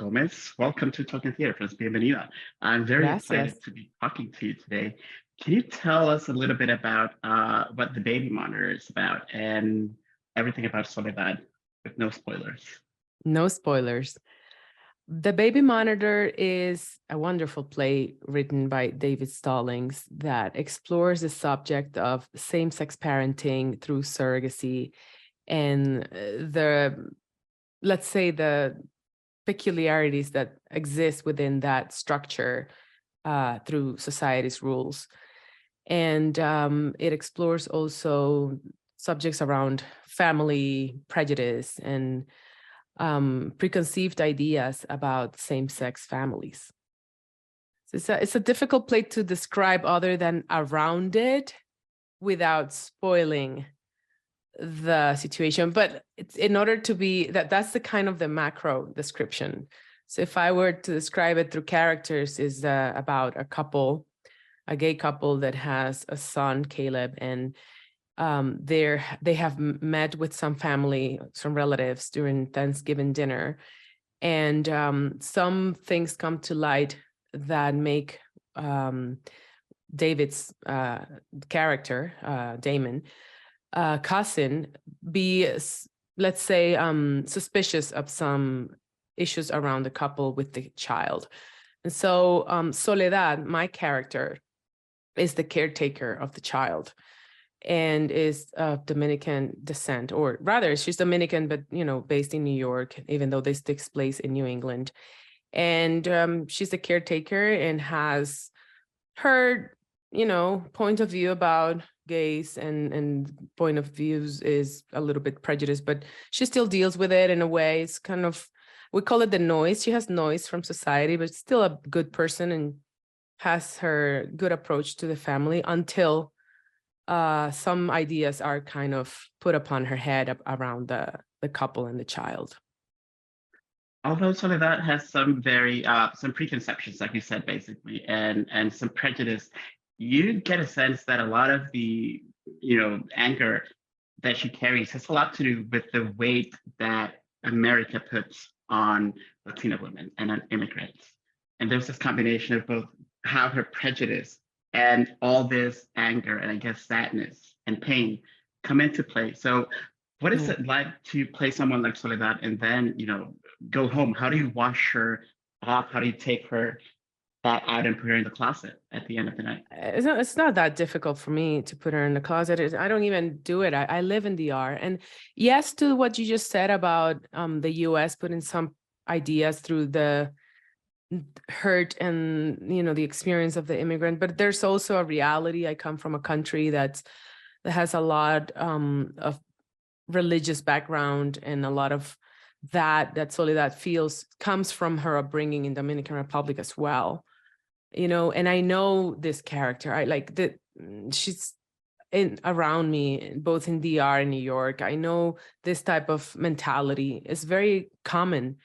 Gómez. Welcome to Talking Theatres. Bienvenida. I'm very Gracias. excited to be talking to you today. Can you tell us a little bit about what the baby monitor is about and everything about Soledad with no spoilers? No spoilers. The Baby Monitor is a wonderful play written by David Stallings that explores the subject of same-sex parenting through surrogacy and let's say, the peculiarities that exist within that structure through society's rules. And it explores also subjects around family prejudice and preconceived ideas about same-sex families. So it's a difficult play to describe other than around it without spoiling the situation. But it's, in order to be, that's the kind of the macro description. So if I were to describe it through characters, is about a gay couple that has a son, Caleb, and they have met with some relatives during Thanksgiving dinner, and some things come to light that make David's character, Damon, cousin, be, let's say, suspicious of some issues around the couple with the child. And so Soledad, my character, is the caretaker of the child and is of Dominican descent, or rather she's Dominican, but, based in New York, even though this takes place in New England. And she's the caretaker and has her, point of view about gays, and point of views is a little bit prejudiced, but she still deals with it in a way. It's kind of, we call it the noise. She has noise from society, but still a good person and has her good approach to the family until some ideas are kind of put upon her head around the couple and the child. Although Soledad has some some preconceptions, like you said, basically, and some prejudice, you get a sense that a lot of the anger that she carries has a lot to do with the weight that America puts on Latina women and on immigrants. And there's this combination of both how her prejudice and all this anger and I guess sadness and pain come into play. So what is it like to play someone like Soledad and then, go home? How do you wash her off? How do you take her that out and put her in the closet at the end of the night? It's not that difficult for me to put her in the closet. I don't even do it. I live in DR. And yes, to what you just said about the US putting some ideas through the hurt and the experience of the immigrant, but there's also a reality. I come from a country that has a lot of religious background, and a lot of that Soledad feels comes from her upbringing in Dominican Republic as well. And I know this character. I like that she's around me, both in DR and New York. I know this type of mentality is very common.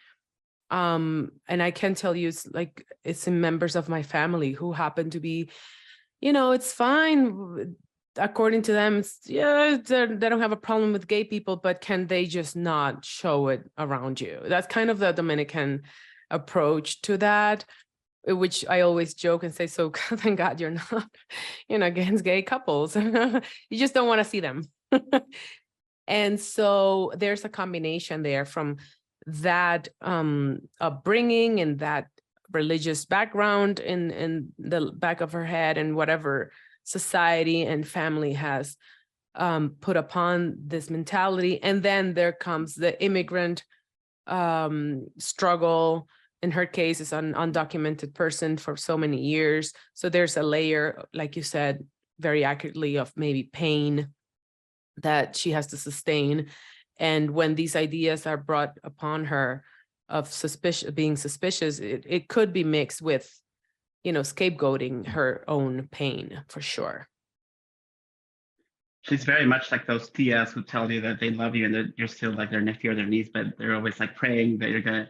And I can tell you, it's in members of my family who happen to be, it's fine. According to them, they don't have a problem with gay people, but can they just not show it around you? That's kind of the Dominican approach to that, which I always joke and say, so thank God you're not, against gay couples. You just don't want to see them. And so there's a combination there from that upbringing and that religious background in the back of her head, and whatever society and family has put upon this mentality. And then there comes the immigrant struggle. In her case, is an undocumented person for so many years. So there's a layer, like you said, very accurately, of maybe pain that she has to sustain. And when these ideas are brought upon her of being suspicious, it could be mixed with, scapegoating her own pain, for sure. She's very much like those tias who tell you that they love you and that you're still like their nephew or their niece, but they're always like praying that you're gonna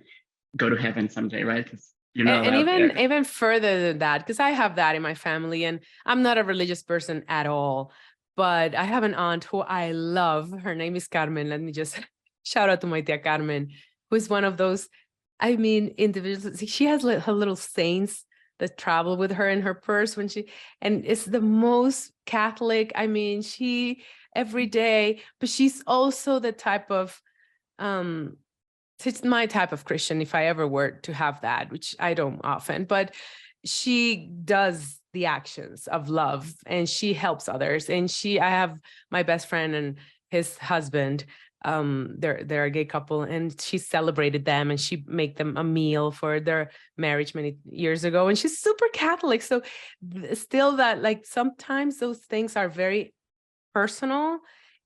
go to heaven someday, right? Because and even further than that, because I have that in my family, and I'm not a religious person at all, but I have an aunt who I love. Her name is Carmen. Let me just shout out to my tia Carmen, who is one of those I mean, individuals, she has her little saints that travel with her in her purse when and it's the most Catholic. I mean, she every day, but she's also the type of, it's my type of Christian, if I ever were to have that, which I don't often, but she does the actions of love and she helps others. And I have my best friend and his husband, they're a gay couple, and she celebrated them and she made them a meal for their marriage many years ago. And she's super Catholic. So still that, like, sometimes those things are very personal,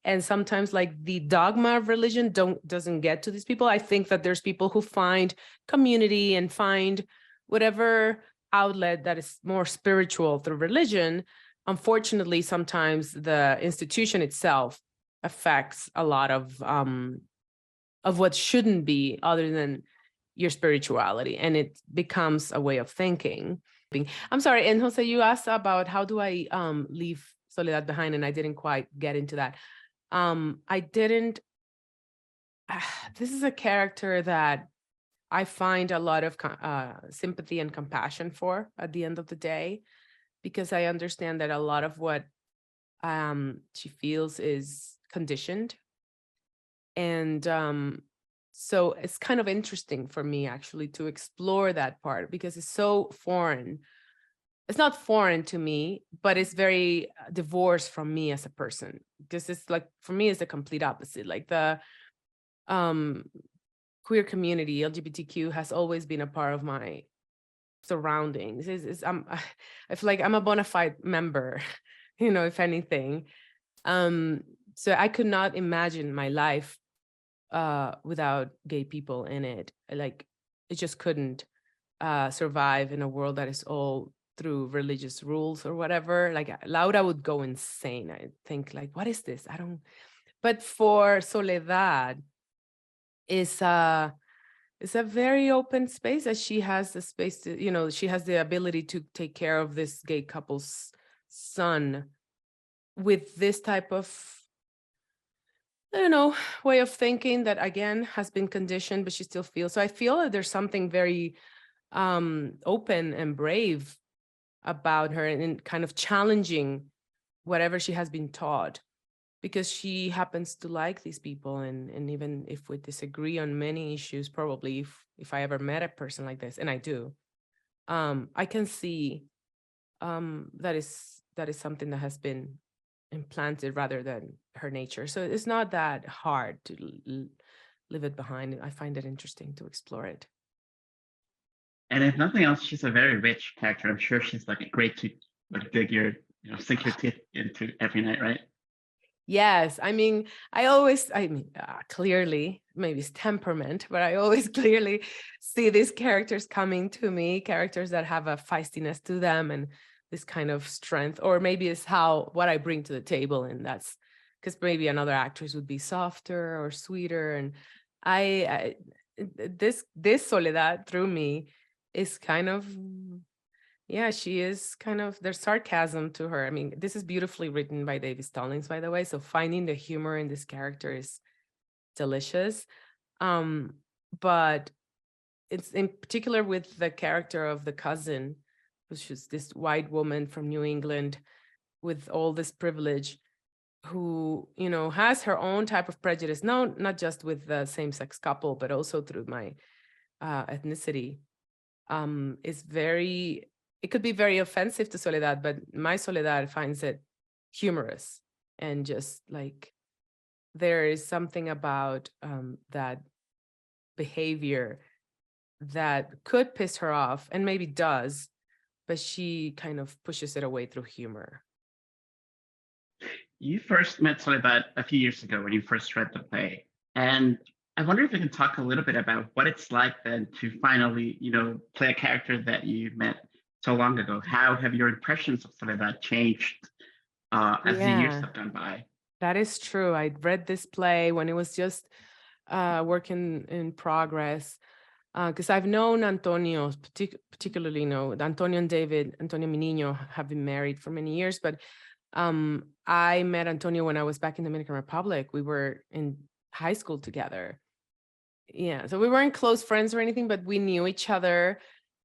and sometimes like the dogma of religion doesn't get to these people. I think that there's people who find community and find whatever outlet that is more spiritual through religion. Unfortunately, sometimes the institution itself affects a lot of what shouldn't be other than your spirituality, and it becomes a way of thinking. I'm sorry, and Jose, you asked about how do I leave Soledad behind, and I didn't quite get into that. I didn't. This is a character that I find a lot of sympathy and compassion for at the end of the day, because I understand that a lot of what she feels is conditioned. And so it's kind of interesting for me actually to explore that part, because it's so foreign. It's not foreign to me, but it's very divorced from me as a person, because it's like, for me, it's the complete opposite. Like the queer community, LGBTQ, has always been a part of my surroundings. I feel like I'm a bona fide member, if anything. So I could not imagine my life without gay people in it. Like, it just couldn't survive in a world that is all through religious rules or whatever. Like, Laura would go insane. I think, like, what is this? But for Soledad, it's a very open space, that she has the space to, she has the ability to take care of this gay couple's son with this type of, I don't know, way of thinking that, again, has been conditioned, but she still feels. So I feel that there's something very open and brave about her, and kind of challenging whatever she has been taught, because she happens to like these people. And even if we disagree on many issues, probably if I ever met a person like this, and I do, I can see that is something that has been implanted rather than her nature. So it's not that hard to leave it behind. I find it interesting to explore it. And if nothing else, she's a very rich character. I'm sure she's like great to like sink your teeth into every night, right? Yes, I mean, clearly, maybe it's temperament, but I always clearly see these characters coming to me, characters that have a feistiness to them and this kind of strength, or maybe it's what I bring to the table. And that's because maybe another actress would be softer or sweeter. And this Soledad through me is kind of, yeah, she is kind of, there's sarcasm to her. I mean, this is beautifully written by David Stallings, by the way. So finding the humor in this character is delicious. But it's in particular with the character of the cousin, which is this white woman from New England with all this privilege, who, has her own type of prejudice. No, not just with the same-sex couple, but also through my ethnicity. It could be very offensive to Soledad, but my Soledad finds it humorous. And just like, there is something about that behavior that could piss her off, and maybe does, but she kind of pushes it away through humor. You first met Soledad a few years ago when you first read the play. And I wonder if you can talk a little bit about what it's like then to finally, play a character that you met so long ago. How have your impressions of Soledad changed as the years Yeah, have gone by? that is true. I read this play when it was just work in progress, because I've known Antonio, particularly, Antonio and Antonio Minino have been married for many years, but I met Antonio when I was back in Dominican Republic. We were in high school together. yeah, so we weren't close friends or anything, but we knew each other.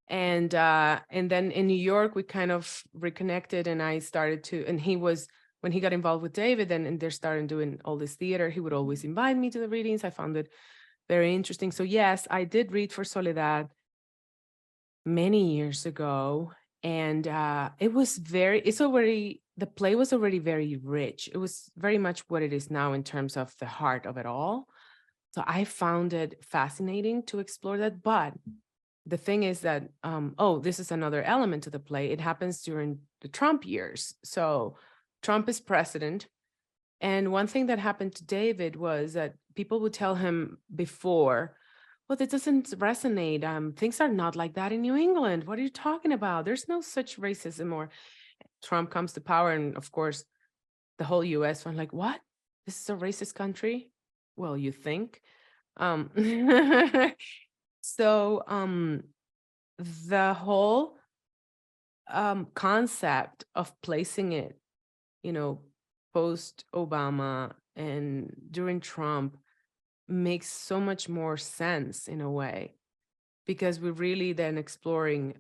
And then in New York, we kind of reconnected, and I started to, and he was, when he got involved with David and they're starting doing all this theater, he would always invite me to the readings. I found it very interesting. So yes, I did read for Soledad many years ago. And it was very, it's already, the play was already very rich. It was very much what it is now in terms of the heart of it all. So I found it fascinating to explore that. But the thing is that, oh, this is another element to the play. It happens during the Trump years. So Trump is president. And one thing that happened to David was that people would tell him before, well, that doesn't resonate. Things are not like that in New England. What are you talking about? There's no such racism. Or Trump comes to power. And of course, the whole US went like, what? This is a racist country? Well, you think? Um, so the whole concept of placing it, you know, post Obama and during Trump makes so much more sense in a way, because we're really then exploring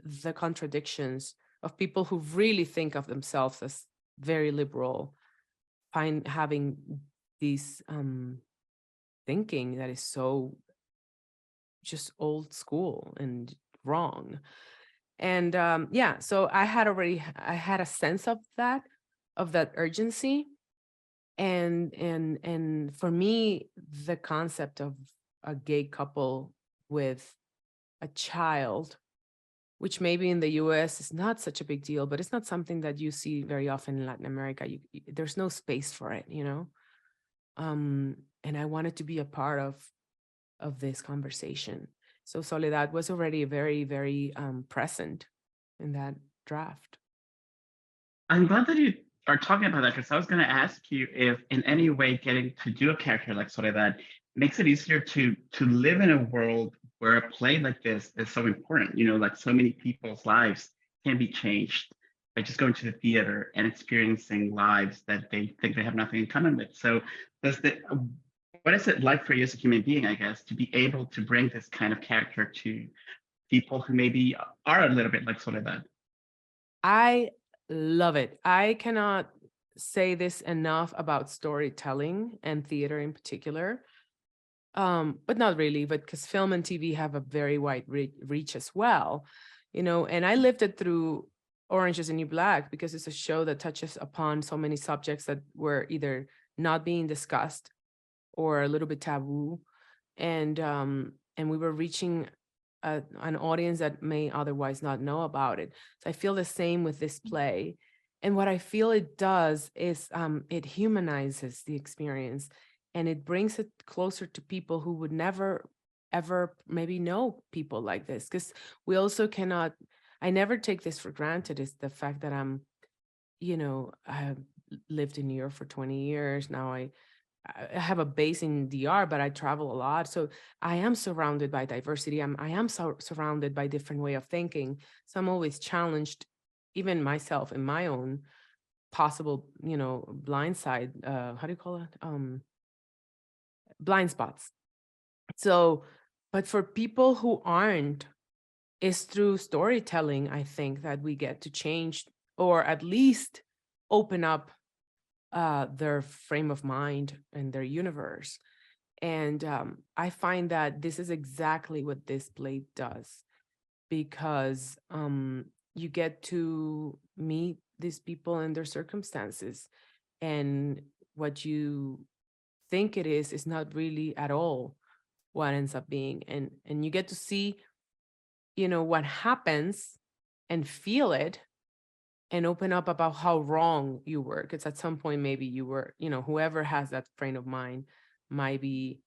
the contradictions of people who really think of themselves as very liberal, having these thinking that is so just old school and wrong. And yeah, so I had a sense of that urgency. And for me, the concept of a gay couple with a child, which maybe in the US is not such a big deal, but it's not something that you see very often in Latin America. There's no space for it, you know? And I wanted to be a part of this conversation. So Soledad was already very, very present in that draft. I'm glad that you are talking about that because I was going to ask you if, in any way, getting to do a character like Soledad makes it easier to live in a world where a play like this is so important. You know, like so many people's lives can be changed by just going to the theater and experiencing lives that they think they have nothing in common with. So, does the what is it like for you as a human being, I guess, to be able to bring this kind of character to people who maybe are a little bit like Soledad? I love it. I cannot say this enough about storytelling and theater in particular. But not really, but because film and TV have a very wide reach as well, you know. And I lived it through Orange is the New Black, because it's a show that touches upon so many subjects that were either not being discussed or a little bit taboo. And we were reaching an audience that may otherwise not know about it. So I feel the same with this play. And what I feel it does is it humanizes the experience, and it brings it closer to people who would never, ever maybe know people like this. Because we also cannot, I never take this for granted, is the fact that I have lived in New York for 20 years. Now I have a base in DR, but I travel a lot. So I am surrounded by diversity. I am surrounded by different way of thinking. So I'm always challenged, even myself in my own possible, blind side. How do you call it? Blind spots. So, but for people who aren't, it's through storytelling, I think, that we get to change, or at least open up their frame of mind and their universe. And I find that this is exactly what this play does, because you get to meet these people and their circumstances, and what you think it is not really at all what ends up being. And you get to see, what happens, and feel it, and open up about how wrong you were. Because at some point, maybe you were, whoever has that frame of mind might be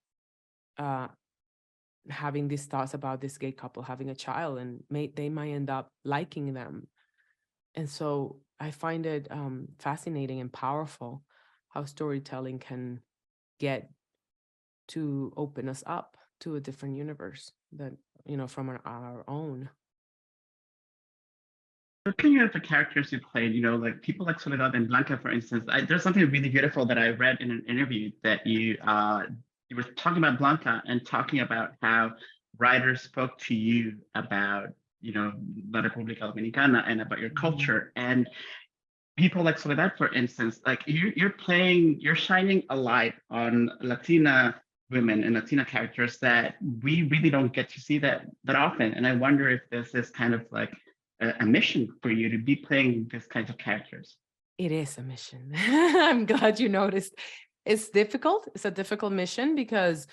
uh, having these thoughts about this gay couple having a child, and they might end up liking them. And so I find it fascinating and powerful how storytelling can get to open us up to a different universe that, from our own. Looking at the characters you played, like people like Soledad and Blanca, for instance, there's something really beautiful that I read in an interview that you you were talking about Blanca and talking about how writers spoke to you about, La República Dominicana and about your Mhm. culture. And people like Soledad, for instance, like you're shining a light on Latina women and Latina characters that we really don't get to see that often. And I wonder if this is kind of like a mission for you to be playing these kinds of characters. It is a mission. I'm glad you noticed. It's difficult. It's a difficult mission because,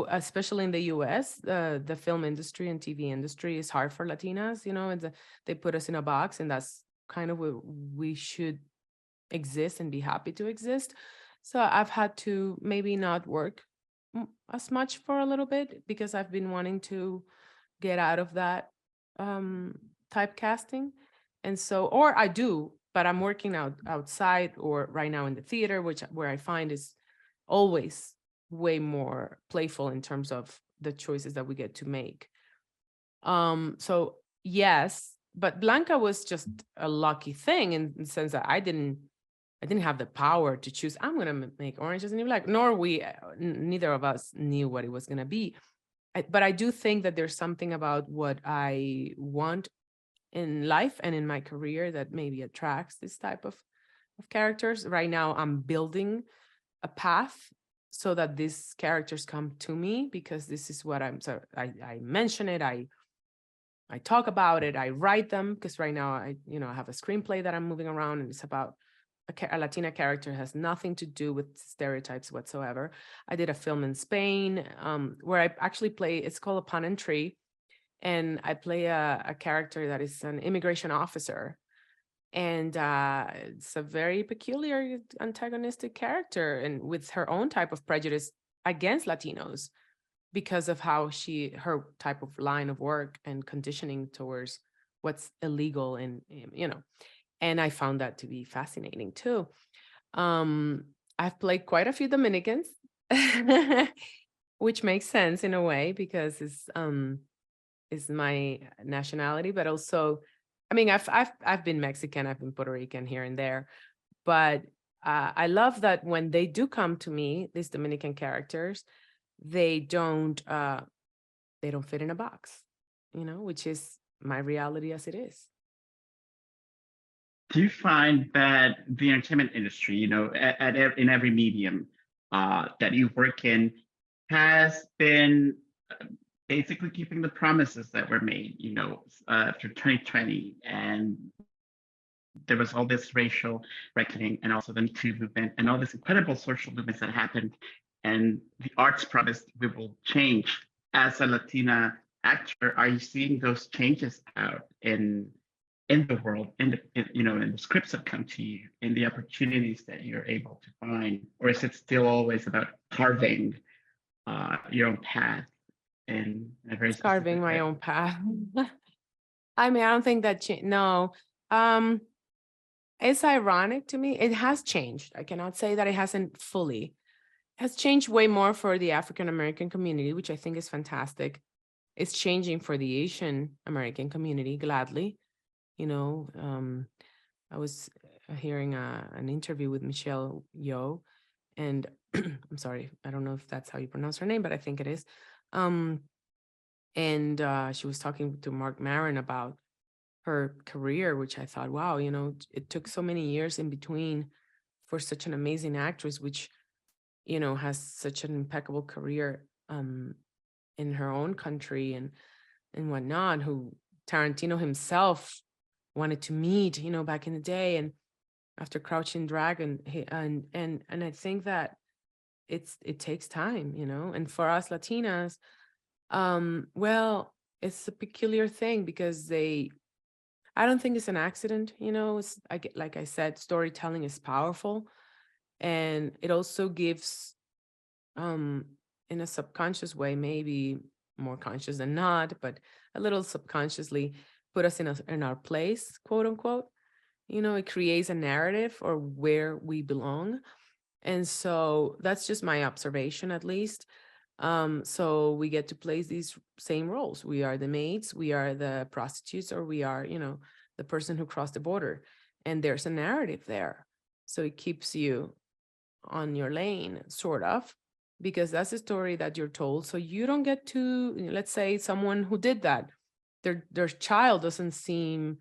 especially in the U.S., the film industry and TV industry is hard for Latinas. And they put us in a box, and that's kind of where we should exist and be happy to exist. So I've had to maybe not work as much for a little bit because I've been wanting to get out of that um, typecasting. And so, or I do, but I'm working outside or right now in the theater, where I find is always way more playful in terms of the choices that we get to make. So yes, but Blanca was just a lucky thing in the sense that I didn't have the power to choose. I'm gonna make oranges and black. Nor we, neither of us knew what it was gonna be. But I do think that there's something about what I want in life and in my career that maybe attracts this type of characters. Right now, I'm building a path so that these characters come to me because this is what I mention it. I talk about it. I write them because right now I have a screenplay that I'm moving around, and it's about a Latina character. Has nothing to do with stereotypes whatsoever. I did a film in Spain where I actually play. It's called A Pun and Tree, and I play a character that is an immigration officer, and it's a very peculiar antagonistic character, and with her own type of prejudice against Latinos because of how her type of line of work and conditioning towards what's illegal and and I found that to be fascinating too. I've played quite a few Dominicans, which makes sense in a way because it's my nationality, but also, I mean, I've been Mexican, I've been Puerto Rican here and there, but I love that when they do come to me, these Dominican characters, they don't fit in a box, which is my reality as it is. Do you find that the entertainment industry, in every medium that you work in, has been basically keeping the promises that were made, through 2020, and there was all this racial reckoning, and also the Me Too movement, and all this incredible social movements that happened, and the arts promised we will change. As a Latina actor, are you seeing those changes out in the world, in the scripts that come to you, in the opportunities that you're able to find, or is it still always about carving your own path in a very It's carving specific my way? own path. I mean, I don't think that no. Um, it's ironic to me. It has changed. I cannot say that it hasn't fully. It has changed way more for the African American community, which I think is fantastic. It's changing for the Asian American community, gladly. I was hearing an interview with Michelle Yeoh, and I'm sorry, I don't know if that's how you pronounce her name, but I think it is. Um, and she was talking to Mark Maron about her career, which I thought, wow, it took so many years in between for such an amazing actress, which has such an impeccable career in her own country and whatnot. Who Tarantino himself wanted to meet, back in the day, and after Crouching Dragon, and I think that it takes time, and for us Latinas, well, it's a peculiar thing because I don't think it's an accident, like I said, storytelling is powerful, and it also gives, um, in a subconscious way, maybe more conscious than not, but a little subconsciously put us in our place, quote unquote. It creates a narrative or where we belong. And so that's just my observation, at least. So we get to play these same roles. We are the maids, we are the prostitutes, or we are, the person who crossed the border. And there's a narrative there. So it keeps you on your lane, sort of. because that's the story that you're told. So you don't get to, let's say someone who did that, their child doesn't seem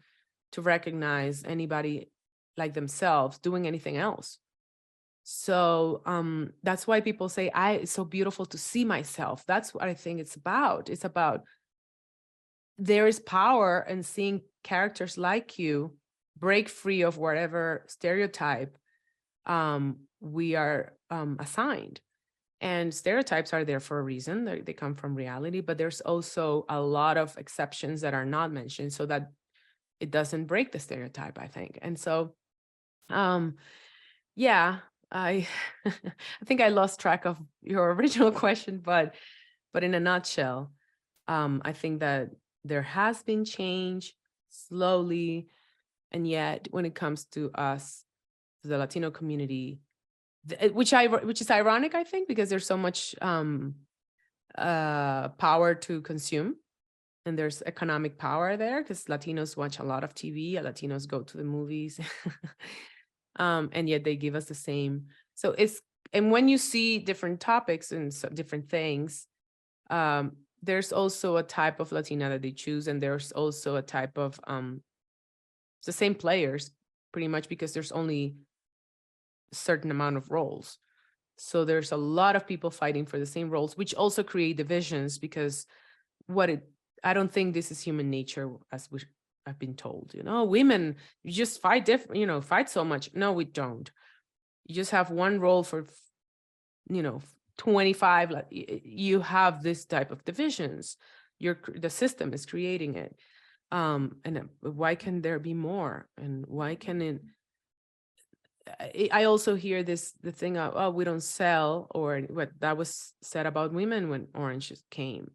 to recognize anybody like themselves doing anything else. So that's why people say, it's so beautiful to see myself. That's what I think it's about. It's about, there is power in seeing characters like you break free of whatever stereotype we are assigned. And stereotypes are there for a reason. They come from reality, but there's also a lot of exceptions that are not mentioned so that it doesn't break the stereotype, I think. And so, yeah, I I think I lost track of your original question, but in a nutshell, I think that there has been change slowly, and yet when it comes to us, the Latino community, which is ironic, I think, because there's so much power to consume, and there's economic power there because Latinos watch a lot of TV, Latinos go to the movies, and yet they give us the same. So and when you see different topics and different things, there's also a type of Latina that they choose, and there's also a type of it's the same players pretty much, because there's only a certain amount of roles. So there's a lot of people fighting for the same roles, which also create divisions, because I don't think this is human nature as I've been told, women, you just fight different, fight so much. No, we don't. You just have one role for, 25, you have this type of divisions. The system is creating it. And why can there be more? And why can it, I also hear the thing of, oh, we don't sell, or what that was said about women when Orange came.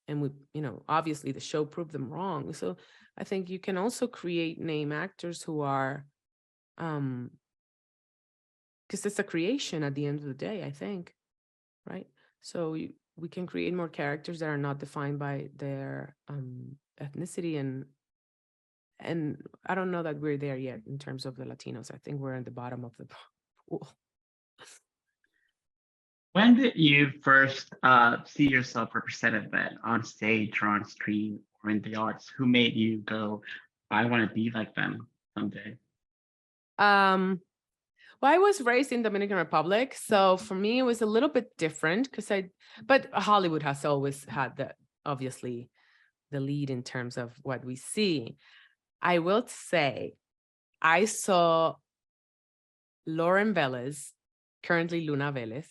And we, obviously the show proved them wrong. So I think you can also create name actors who are, because it's a creation at the end of the day, I think, right? So we can create more characters that are not defined by their ethnicity, and I don't know that we're there yet in terms of the Latinos. I think we're in the bottom of the pool. When did you first see yourself represented then on stage or on screen or in the arts? Who made you go, I want to be like them someday? Well, I was raised in Dominican Republic, so for me it was a little bit different but Hollywood has always had obviously the lead in terms of what we see. I will say I saw Lauren Velez, currently Luna Velez,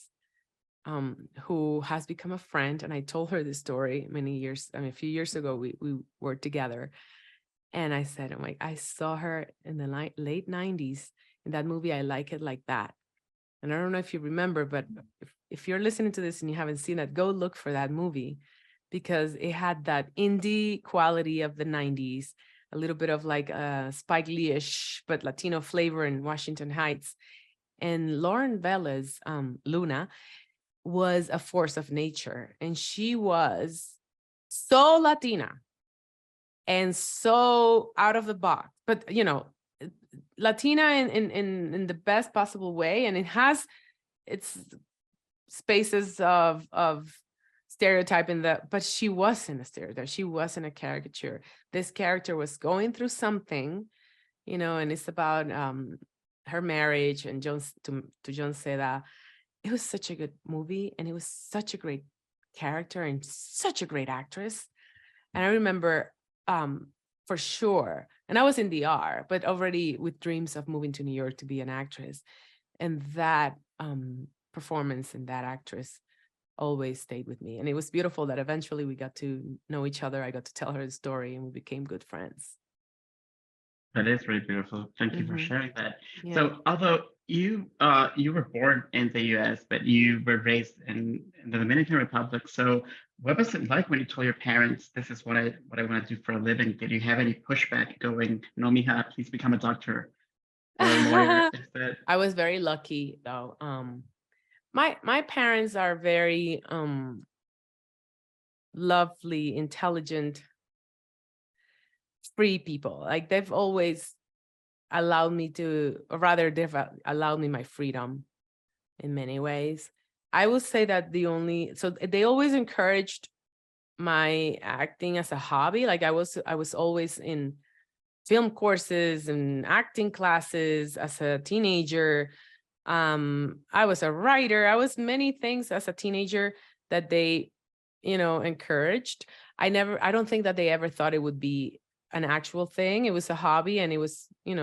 who has become a friend, and I told her this story a few years ago. We were together, and I said, I saw her in the late 90s in that movie, I Like It Like That. And I don't know if you remember, but if you're listening to this and you haven't seen it, go look for that movie, because it had that indie quality of the 90s, a little bit of like Spike Lee-ish, but Latino flavor in Washington Heights. And Lauren Velez, Luna, was a force of nature, and she was so Latina and so out of the box, but Latina in the best possible way, and it has its spaces of stereotype but she wasn't a stereotype, she wasn't a caricature. This character was going through something, and it's about her marriage and to John Seda. It was such a good movie, and it was such a great character and such a great actress. And I remember for sure, and I was in DR, but already with dreams of moving to New York to be an actress. And that performance and that actress always stayed with me. And it was beautiful that eventually we got to know each other. I got to tell her the story, and we became good friends. That is really beautiful. Thank you for sharing that. Yeah. So, although you were born in the U.S., but you were raised in the Dominican Republic. So, what was it like when you told your parents, "This is what I want to do for a living"? Did you have any pushback going, "No, mija, please become a doctor or a lawyer instead"? I was very lucky, though. My parents are very lovely, intelligent, free people. Like, they've always allowed me to, or rather they've allowed me my freedom in many ways. I will say that so they always encouraged my acting as a hobby. Like I was always in film courses and acting classes as a teenager. I was a writer. I was many things as a teenager that they, encouraged. I don't think that they ever thought it would be an actual thing. It was a hobby, and it was, it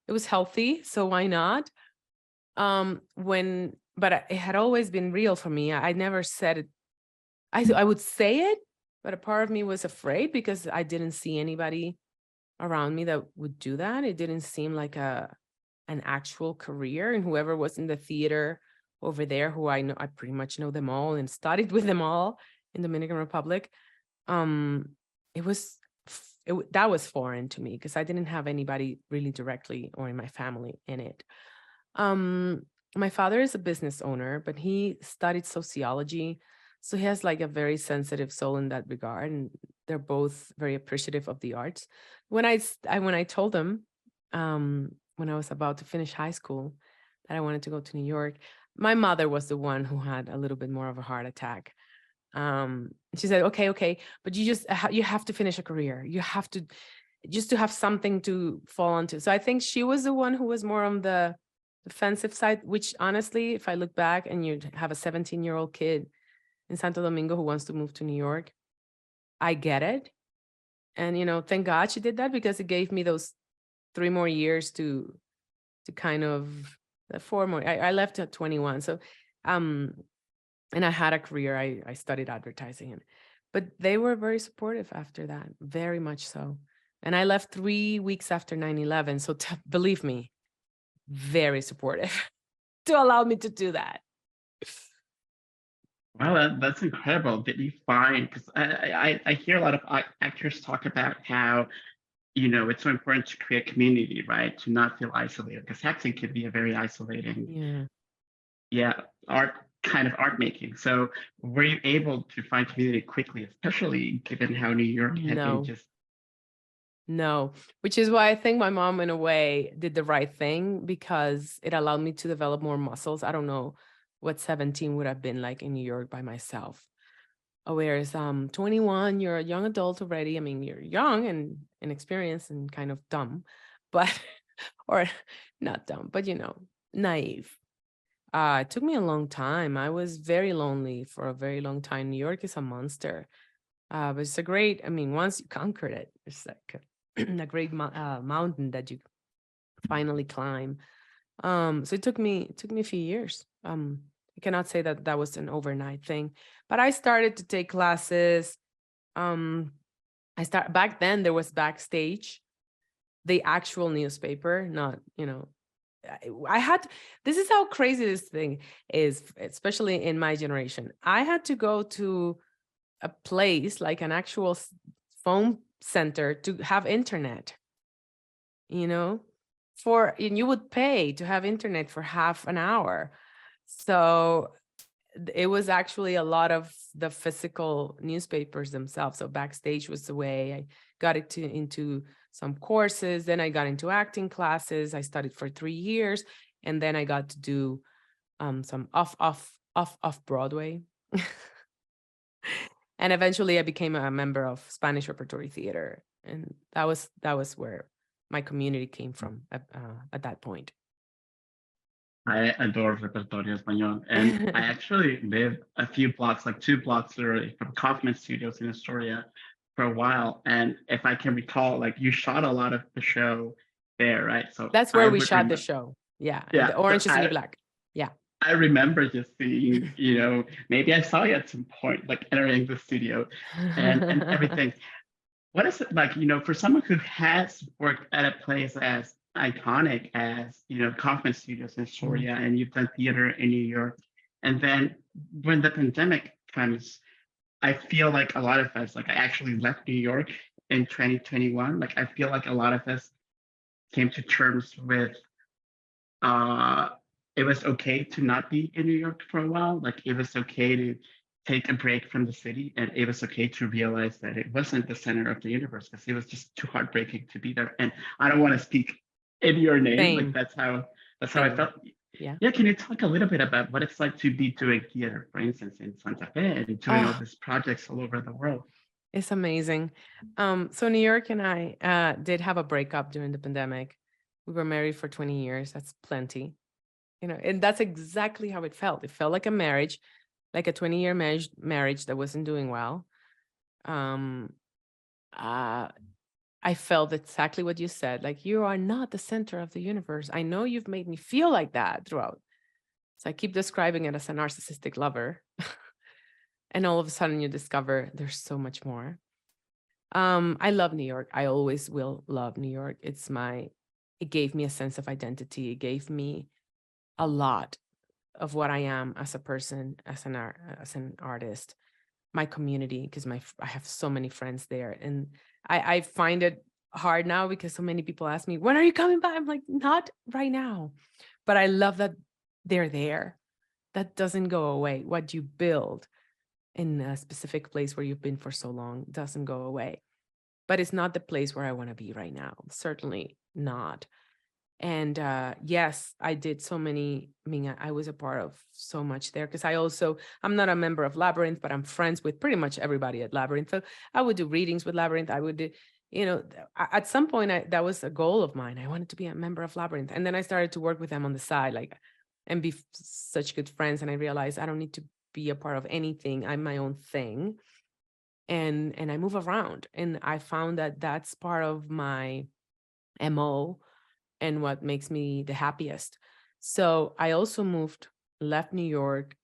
was healthy. So why not? But it had always been real for me. I never said it. I would say it, but a part of me was afraid because I didn't see anybody around me that would do that. It didn't seem like an actual career. And whoever was in the theater over there, who I know, I pretty much know them all and studied with them all in Dominican Republic. It was that was foreign to me because I didn't have anybody really directly or in my family in it. My father is a business owner, but he studied sociology. So he has like a very sensitive soul in that regard. And they're both very appreciative of the arts. When I told him, when I was about to finish high school, that I wanted to go to New York, my mother was the one who had a little bit more of a heart attack. She said, okay, but you have to finish a career. You have to just to have something to fall onto. So I think she was the one who was more on the defensive side, which honestly, if I look back and you have a 17-year-old kid in Santo Domingo who wants to move to New York, I get it. And, thank God she did that because it gave me those 3 more years to kind of 4 more. I left at 21. So, and I had a career. I studied advertising, but they were very supportive after that, very much so. And I left 3 weeks after 9/11. So believe me, very supportive to allow me to do that. Wow, that's incredible. Did you find, because I hear a lot of actors talk about how, it's so important to create community, right? To not feel isolated, because acting can be a very isolating, Yeah. art making. So were you able to find community quickly, especially given how New York had been No. just, No, which is why I think my mom, in a way, did the right thing because it allowed me to develop more muscles. I don't know what 17 would have been like in New York by myself. Whereas 21, you're a young adult already. I mean, you're young and inexperienced and kind of dumb, but or not dumb, but naive. It took me a long time. I was very lonely for a very long time. New York is a monster. But it's once you conquered it, it's like a great mountain that you finally climb. So it took me a few years. I cannot say that was an overnight thing, but I started to take classes. Back then there was Backstage, the actual newspaper, not, this is how crazy this thing is, especially in my generation. I had to go to a place like an actual phone center to have internet, and you would pay to have internet for half an hour. So it was actually a lot of the physical newspapers themselves. So Backstage was the way I got into some courses. Then I got into acting classes. I studied for 3 years, and then I got to do some off Broadway. And eventually I became a member of Spanish Repertory Theater. And that was where my community came from at that point. I adore Repertorio Español. And I actually lived a few blocks, like 2 blocks literally from Kaufman Studios in Astoria for a while. And if I can recall, like you shot a lot of the show there, right? So that's where we shot the show. Yeah. Yeah. The Orange is the New Black. Yeah. I remember just seeing, maybe I saw you at some point, like entering the studio and everything. What is it like, for someone who has worked at a place as iconic as, Kaufman Studios in Astoria, and you've done theater in New York, and then when the pandemic comes, I feel like a lot of us, like I actually left New York in 2021. Like I feel like a lot of us came to terms with it was okay to not be in New York for a while. Like it was okay to take a break from the city, and it was okay to realize that it wasn't the center of the universe because it was just too heartbreaking to be there. And I don't want to speak in your name. Same. Like that's how I Same. felt. Yeah. Yeah, can you talk a little bit about what it's like to be doing theater, for instance, in Santa Fe and doing all Oh, these projects all over the world? it's amazing. So New York and I did have a breakup during the pandemic. We were married for 20 years. That's plenty, and that's exactly how it felt. It felt like a marriage, like a 20-year marriage that wasn't doing well. Um, uh, I felt exactly what you said. Like, you are not the center of the universe. I know you've made me feel like that throughout. So I keep describing it as a narcissistic lover. And all of a sudden you discover there's so much more. I love New York. I always will love New York. It gave me a sense of identity. It gave me a lot of what I am as a person, as an artist, my community, because I have so many friends there. And I find it hard now because so many people ask me, when are you coming back? I'm like, not right now. But I love that they're there. That doesn't go away. What you build in a specific place where you've been for so long doesn't go away. But it's not the place where I want to be right now. Certainly not. And yes, I did so many. I mean, I was a part of so much there because I'm not a member of Labyrinth, but I'm friends with pretty much everybody at Labyrinth. So I would do readings with Labyrinth. I would do, at some point, that was a goal of mine. I wanted to be a member of Labyrinth. And then I started to work with them on the side, like, and be such good friends. And I realized I don't need to be a part of anything. I'm my own thing. And I move around. And I found that that's part of my MO and what makes me the happiest. So I also left New York,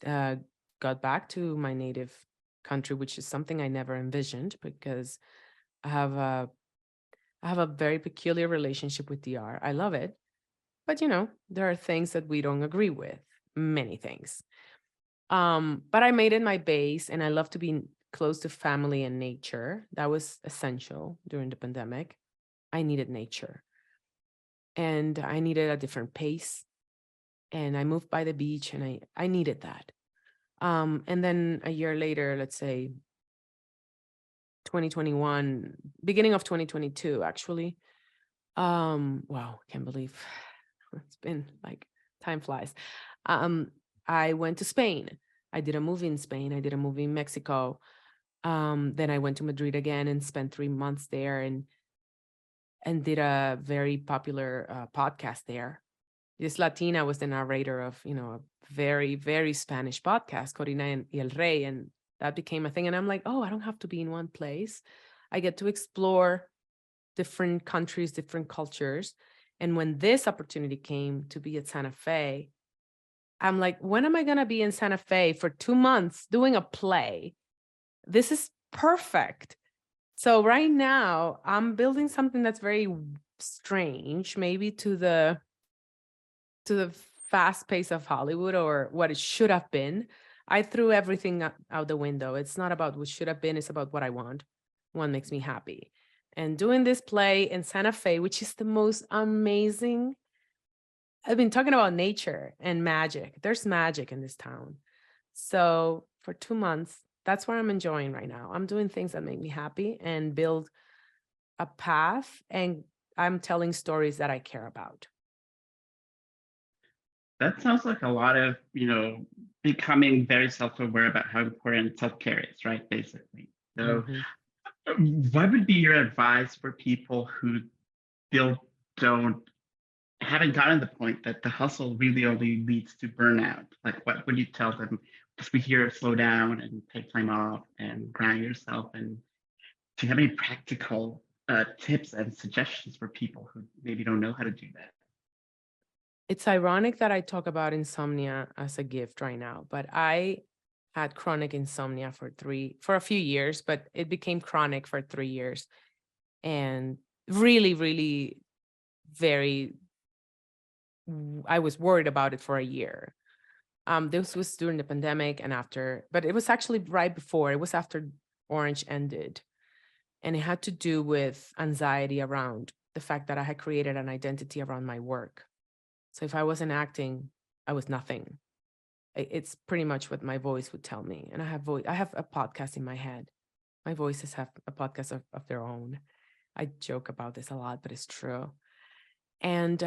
uh, got back to my native country, which is something I never envisioned because I have a I have a very peculiar relationship with DR. I love it, but there are things that we don't agree with, many things. But I made it my base, and I love to be close to family and nature. That was essential during the pandemic. I needed nature, and I needed a different pace. And I moved by the beach, and I needed that. And then a year later, let's say 2021, beginning of 2022, actually. Wow, can't believe it's been like time flies. Um, I went to Spain. I did a movie in Spain. I did a movie in Mexico. Then I went to Madrid again and spent 3 months there, and did a very popular podcast there. This Latina was the narrator of, a very, very Spanish podcast, Corina y el Rey, and that became a thing. And I'm like, oh, I don't have to be in one place. I get to explore different countries, different cultures. And when this opportunity came to be at Santa Fe, I'm like, when am I going to be in Santa Fe for 2 months doing a play? This is perfect. So right now I'm building something that's very strange, maybe to the fast pace of Hollywood, or what it should have been. I threw everything out the window. It's not about what should have been. It's about what I want. What makes me happy. And doing this play in Santa Fe, which is the most amazing. I've been talking about nature and magic. There's magic in this town. So for 2 months, that's what I'm enjoying right now. I'm doing things that make me happy and build a path, and I'm telling stories that I care about. That sounds like a lot of, becoming very self-aware about how important self-care is, right? Basically. So, Mhm. what would be your advice for people who still don't haven't gotten the point that the hustle really only leads to burnout? Like, what would you tell them? Because we hear slow down and take time off and grind yourself. And do you have any practical tips and suggestions for people who maybe don't know how to do that? It's ironic that I talk about insomnia as a gift right now, but I had chronic insomnia for a few years, but it became chronic for 3 years, and really, really very, I was worried about it for a year. This was during the pandemic and after, but it was actually right before, it was after Orange ended. And it had to do with anxiety around the fact that I had created an identity around my work. So if I wasn't acting, I was nothing. It's pretty much what my voice would tell me. And I have a podcast in my head. My voices have a podcast of their own. I joke about this a lot, but it's true. And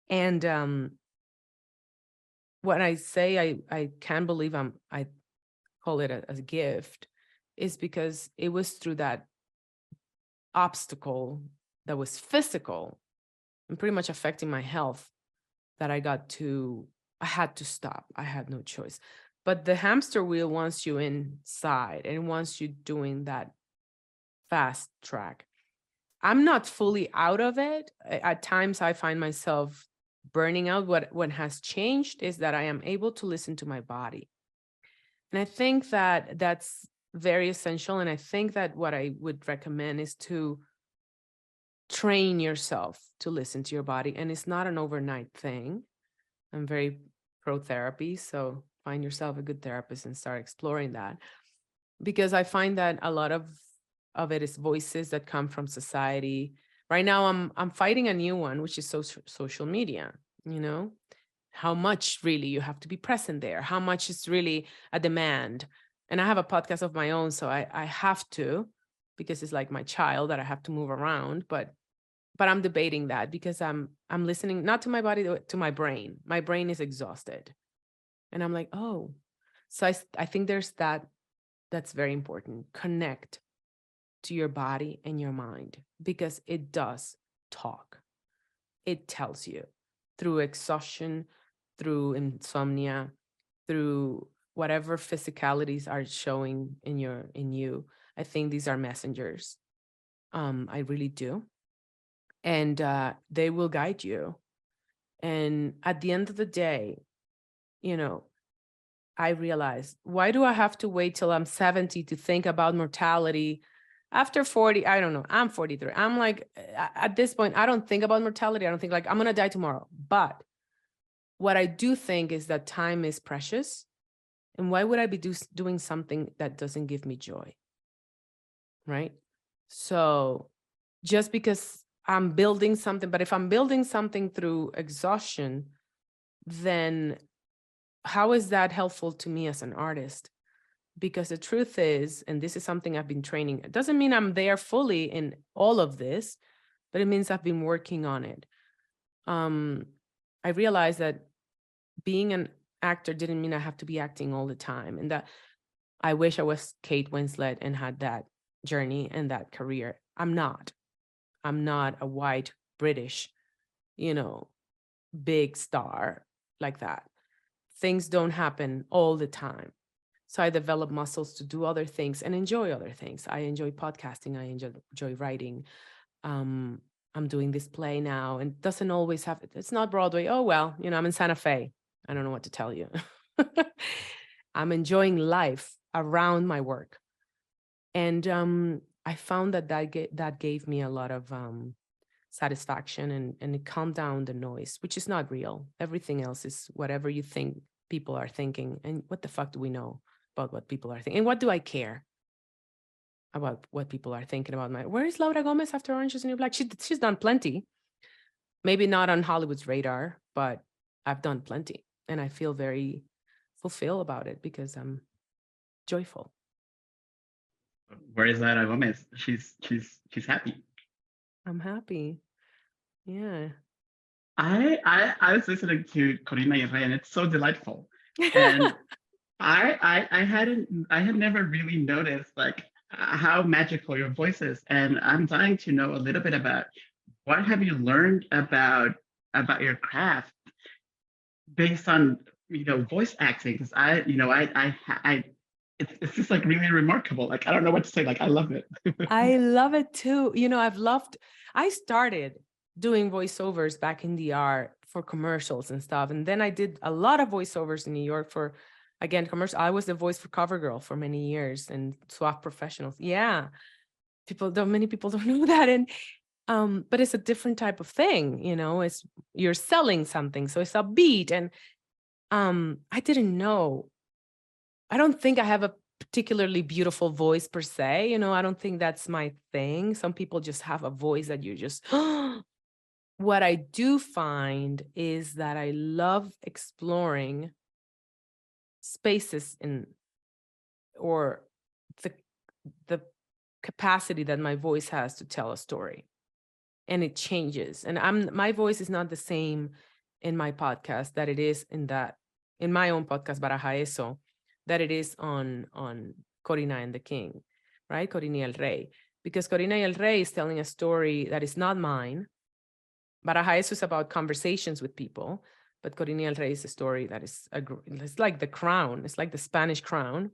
And when I say I can't believe I call it a gift, is because it was through that obstacle that was physical and pretty much affecting my health that I had to stop. I had no choice. But the hamster wheel wants you inside and wants you doing that fast track. I'm not fully out of it. At times I find myself burning out. What has changed is that I am able to listen to my body. And I think that that's very essential. And I think that what I would recommend is to train yourself to listen to your body. And it's not an overnight thing. I'm very pro therapy. So find yourself a good therapist and start exploring that. Because I find that a lot of it is voices that come from society. Right now, I'm fighting a new one, which is social media. You know, how much really you have to be present there, how much is really a demand. And I have a podcast of my own, so I have to, because it's like my child that I have to move around. But I'm debating that because I'm listening not to my body, to my brain. My brain is exhausted, and I'm like, oh, so I think there's that. That's very important. Connect to your body and your mind, because it does talk. It tells you through exhaustion, through insomnia, through whatever physicalities are showing in you. I think these are messengers. I really do. And they will guide you. And at the end of the day, you know, I realized, why do I have to wait till I'm 70 to think about mortality? After 40, I don't know, I'm 43. I'm like, at this point, I don't think about mortality. I don't think like I'm going to die tomorrow. But what I do think is that time is precious. And why would I be doing something that doesn't give me joy? Right? So just because I'm building something, but if I'm building something through exhaustion, then how is that helpful to me as an artist? Because the truth is, and this is something I've been training, it doesn't mean I'm there fully in all of this, but it means I've been working on it. I realized that being an actor didn't mean I have to be acting all the time, and that I wish I was Kate Winslet and had that journey and that career. I'm not a white British, big star like that. Things don't happen all the time. So I develop muscles to do other things and enjoy other things. I enjoy podcasting. I enjoy writing. I'm doing this play now, and doesn't always have, it's not Broadway. Oh, well, I'm in Santa Fe. I don't know what to tell you. I'm enjoying life around my work. And I found that gave me a lot of satisfaction, and it calmed down the noise, which is not real. Everything else is whatever you think people are thinking. And what the fuck do we know about what people are thinking? And what do I care about what people are thinking about where is Laura Gómez after Orange is the New Black? She's done plenty. Maybe not on Hollywood's radar, but I've done plenty. And I feel very fulfilled about it because I'm joyful. Where is Laura Gómez? She's happy. I'm happy. Yeah. I was listening to Corina y Rey, and it's so delightful. And I had never really noticed like how magical your voice is. And I'm dying to know a little bit about what have you learned about your craft based on voice acting, because it's just like really remarkable. Like I don't know what to say. Like I love it. I love it too. I started doing voiceovers back in the art for commercials and stuff. And then I did a lot of voiceovers in New York for, again, commercial. I was the voice for CoverGirl for many years and SWAT professionals. Yeah. Many people don't know that. And but it's a different type of thing, it's you're selling something. So it's a beat. And I didn't know. I don't think I have a particularly beautiful voice per se. I don't think that's my thing. Some people just have a voice that you just, what I do find is that I love exploring spaces or the capacity that my voice has to tell a story. And it changes. And my voice is not the same in my podcast that it is in my own podcast, Baraja Eso, that it is on Corina and the King, right? Corina y el Rey. Because Corina y el Rey is telling a story that is not mine. Baraja Eso is about conversations with people, but Corina y el Rey is a story that is, it's like the crown. It's like the Spanish crown.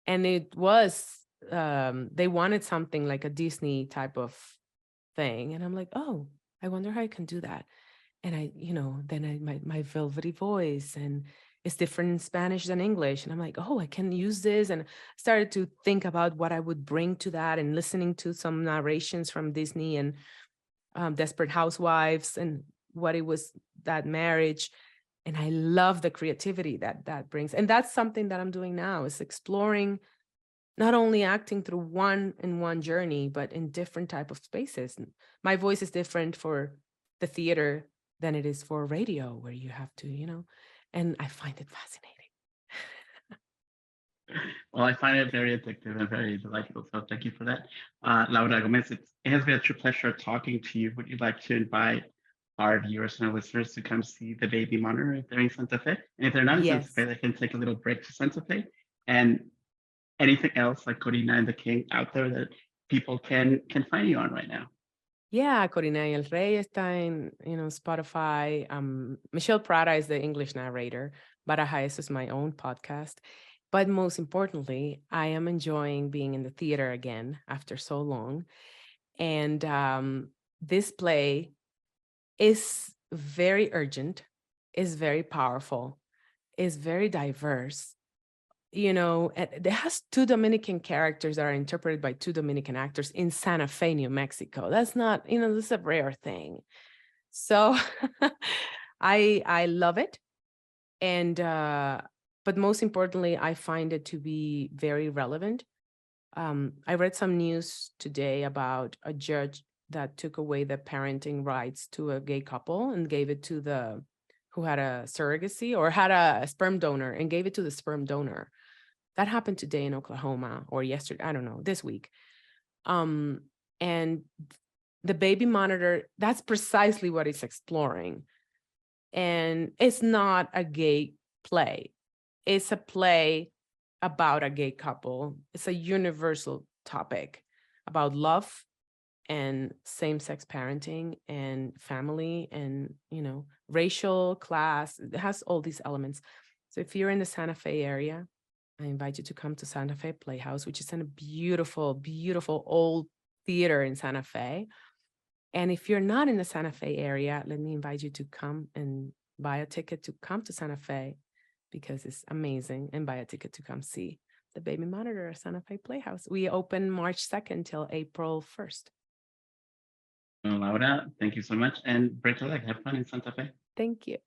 And it was, they wanted something like a Disney type of thing. And I'm like, oh, I wonder how I can do that. And my velvety voice, and it's different in Spanish than English. And I'm like, oh, I can use this. And I started to think about what I would bring to that, and listening to some narrations from Disney and Desperate Housewives and what it was, that marriage. And I love the creativity that brings. And that's something that I'm doing now, is exploring not only acting through one journey, but in different type of spaces. My voice is different for the theater than it is for radio, where you have to, and I find it fascinating. Well, I find it very addictive and very delightful. So thank you for that. Laura Gómez, it has been a true pleasure talking to you. Would you like to invite our viewers and our listeners to come see the baby monitor if they're in Santa Fe? And if they're not in Santa Yes. Fe, they can take a little break to Santa Fe. And anything else like Corina and the King out there that people can find you on right now? Yeah, Corina y el Rey está en, Spotify. Michelle Prada is the English narrator. Baraja Eso is my own podcast. But most importantly, I am enjoying being in the theater again after so long. And this play is very urgent, is very powerful, is very diverse. It has two Dominican characters that are interpreted by two Dominican actors in Santa Fe, New Mexico. That's not, this is a rare thing. So I love it. And but most importantly, I find it to be very relevant. I read some news today about a judge that took away the parenting rights to a gay couple and gave it to who had a surrogacy or had a sperm donor, and gave it to the sperm donor. That happened today in Oklahoma, or yesterday, I don't know, this week. And the baby monitor, that's precisely what it's exploring. And it's not a gay play. It's a play about a gay couple. It's a universal topic about love and same-sex parenting and family and, racial, class. It has all these elements. So if you're in the Santa Fe area, I invite you to come to Santa Fe Playhouse, which is in a beautiful, beautiful old theater in Santa Fe. And if you're not in the Santa Fe area, let me invite you to come and buy a ticket to come to Santa Fe, because it's amazing, and buy a ticket to come see the baby monitor at Santa Fe Playhouse. We open March 2nd till April 1st. Well, Laura, thank you so much. And break a leg. Have fun in Santa Fe. Thank you.